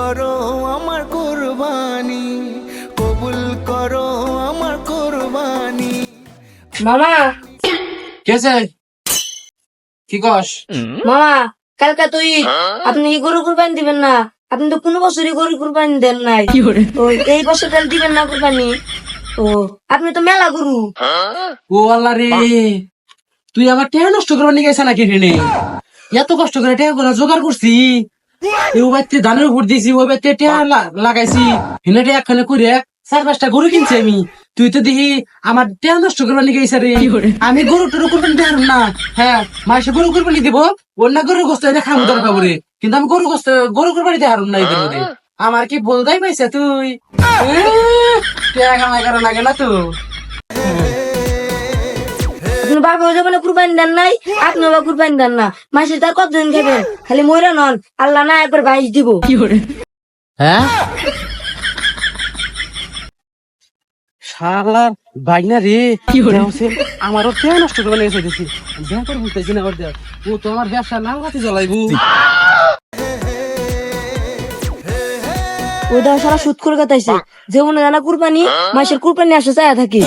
করো আমার কুরবানি, কবুল করো আমার কুরবানি। মামা কেছে কি কস? মামা কালকা তুই আপনি গরু কুরবানি দিবেন না? আপনি তো কোনো বছরই গরু কুরবানি দেন নাই। তো এই বছর তাহলে দিবেন না কুরবানি? তো আপনি তো মেলা গরু। ও আল্লাহ রে, তুই আমার টেহা নষ্ট করবার নিয়ে গেছে নাকি রে? এত কষ্ট করে টেহা করে জোগাড় করছি, এই বাড়িতে ধানের উপর দিয়েছি, ওই বাড়িতে টেহা লাগাইছি, হেনেটে একখানে করে 4-5টা গরু কিনছি আমি। তুই তো দেখি আমার টেহা নষ্ট করবার নিয়ে গেছে রে। আমি গরু টরু করবেন দেখার না। হ্যাঁ, মাসে গরু করবানি দিব, অন্য গরুর গোস্ত এনে খাবো দরকার পড়ে, কিন্তু আমি গরু করবানি দেখার না এদের মধ্যে। আমার কি বলদাই পাইছে তুই? টেহা কামাই করা লাগে না তো। আপনি বাবা হয়ে যাবেন কুরবানি দেন নাই, আপনি বাবা কুরবানি দেন না, মাসে তার কতদিন খাবেন? খালি মরে নন, আল্লাহ না একবার বাইশ দিব। হ্যাঁ, শালার বাইনা রে, কি হচ্ছে? আমারও কেন নষ্ট করে লেগেছে দেখি, ব্যাপার বুঝতেছি না। ওর দেখ, ও তো আমার ব্যবসা নাম রাতে জ্বলাইবো। ওই দেওয়া সারা সুদ করে কাটাইছে, যেমন জানা কুরবানি মাসের কুরবানি আসে চায়া থাকি।